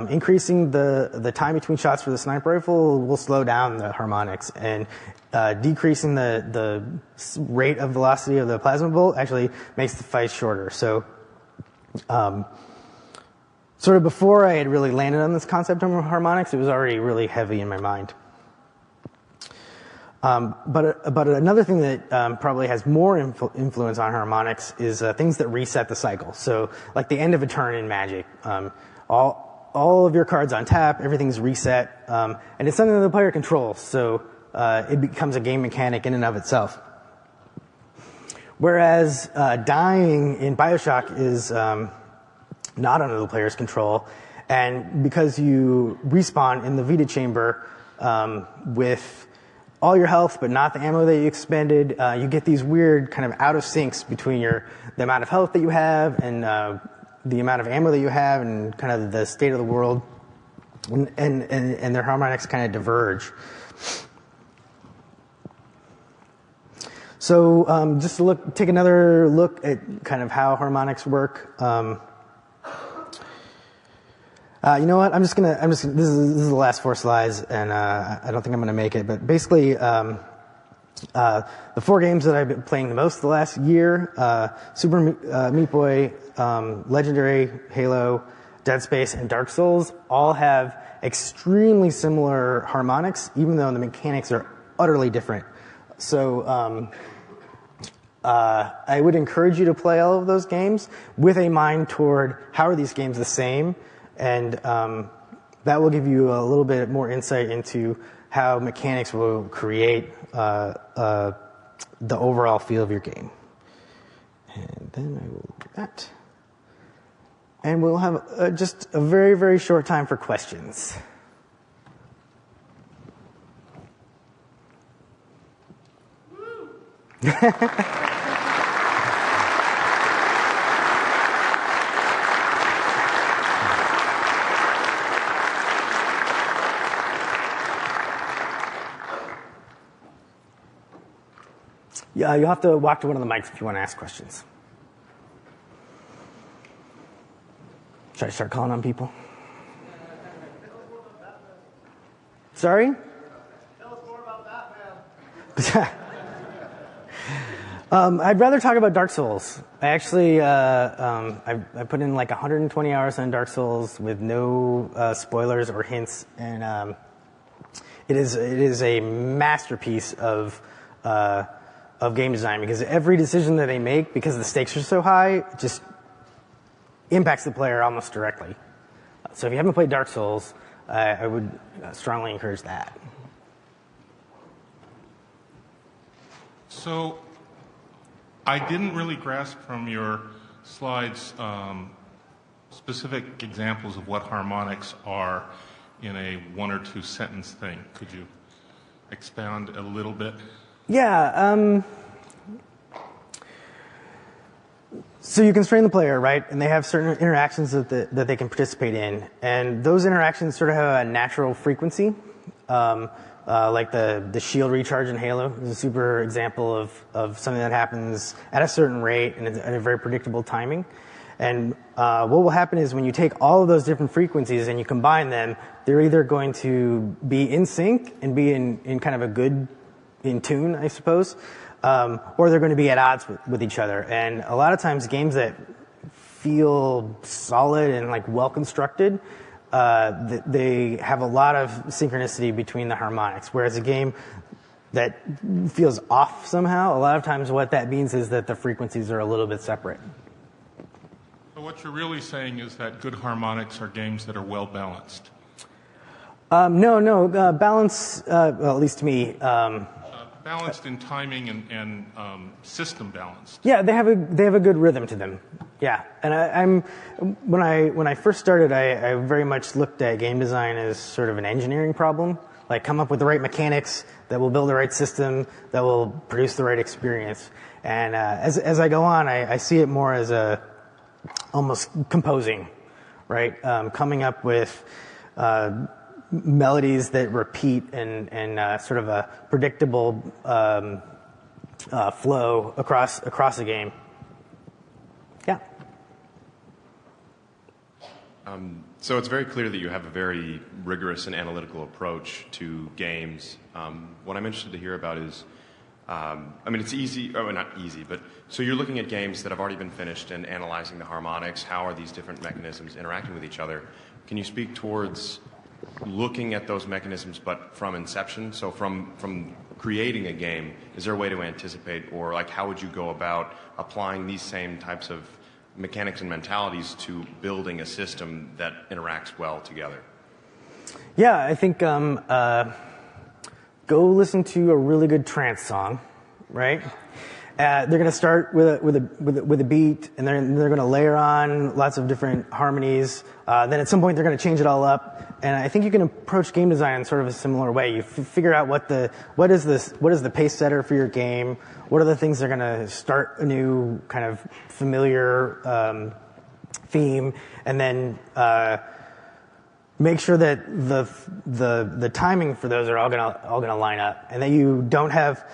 increasing the time between shots for the sniper rifle will slow down the harmonics, and decreasing the rate of velocity of the plasma bolt actually makes the fight shorter. So sort of before I had really landed on this concept of harmonics, it was already really heavy in my mind. But another thing that probably has more influence on harmonics is things that reset the cycle. So like the end of a turn in Magic, all of your cards on tap, everything's reset, and it's something that the player controls. So it becomes a game mechanic in and of itself. Whereas dying in BioShock is not under the player's control, and because you respawn in the Vita chamber with all your health, but not the ammo that you expended, you get these weird kind of out of syncs between the amount of health that you have and the amount of ammo that you have and kind of the state of the world, and their harmonics kind of diverge. So just to take another look at kind of how harmonics work. You know what? This is the last 4 slides, and I don't think I'm going to make it. But basically, the 4 games that I've been playing the most the last year: Super Meat Boy, Legendary, Halo, Dead Space, and Dark Souls, all have extremely similar harmonics, even though the mechanics are utterly different. So I would encourage you to play all of those games with a mind toward how are these games the same. And that will give you a little bit more insight into how mechanics will create the overall feel of your game. And then I will do that. And we'll have just a very, very short time for questions. You'll have to walk to one of the mics if you want to ask questions. Should I start calling on people? Sorry? Tell us more about Batman. I'd rather talk about Dark Souls. I actually I put in like 120 hours on Dark Souls with no spoilers or hints, and it is a masterpiece of game design, because every decision that they make, because the stakes are so high, just impacts the player almost directly. So if you haven't played Dark Souls, I would strongly encourage that. So I didn't really grasp from your slides specific examples of what harmonics are in a 1 or 2 sentence thing. Could you expound a little bit? Yeah. So you constrain the player, right? And they have certain interactions that they can participate in. And those interactions sort of have a natural frequency. Like the shield recharge in Halo is a super example of something that happens at a certain rate and at a very predictable timing. And what will happen is when you take all of those different frequencies and you combine them, they're either going to be in sync and be in kind of a good, in tune, I suppose, or they're going to be at odds with each other. And a lot of times games that feel solid and like well constructed, they have a lot of synchronicity between the harmonics, whereas a game that feels off somehow, a lot of times what that means is that the frequencies are a little bit separate. So what you're really saying is that good harmonics are games that are well balanced. No, balance, well, at least to me. Balanced in timing and system balanced. Yeah, they have a good rhythm to them. Yeah, and when I first started, I very much looked at game design as sort of an engineering problem, like come up with the right mechanics that will build the right system that will produce the right experience. And as I go on, I see it more as almost composing, right? Coming up with melodies that repeat and sort of a predictable flow across a game. Yeah. So it's very clear that you have a very rigorous and analytical approach to games. What I'm interested to hear about is, I mean, it's easy, or not easy, but so you're looking at games that have already been finished and analyzing the harmonics. How are these different mechanisms interacting with each other? Can you speak towards looking at those mechanisms, but from inception? So from creating a game, is there a way to anticipate, or like how would you go about applying these same types of mechanics and mentalities to building a system that interacts well together? Yeah, I think go listen to a really good trance song, right? They're going to start with a beat, and they're going to layer on lots of different harmonies. Then at some point they're going to change it all up. And I think you can approach game design in sort of a similar way. You figure out what is the pace setter for your game. What are the things that are going to start a new kind of familiar theme, and then make sure that the timing for those are all going to line up, and that you don't have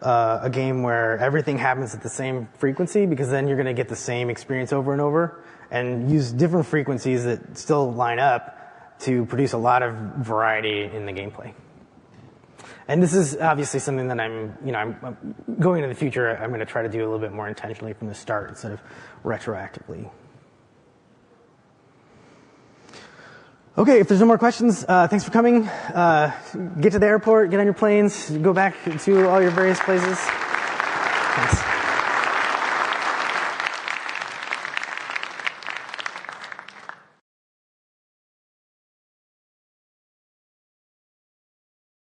a game where everything happens at the same frequency, because then you're going to get the same experience over and over, and use different frequencies that still line up to produce a lot of variety in the gameplay. And this is obviously something that I'm going into the future, I'm going to try to do a little bit more intentionally from the start instead of retroactively. Okay, if there's no more questions, thanks for coming. Get to the airport, get on your planes, go back to all your various places. Thanks.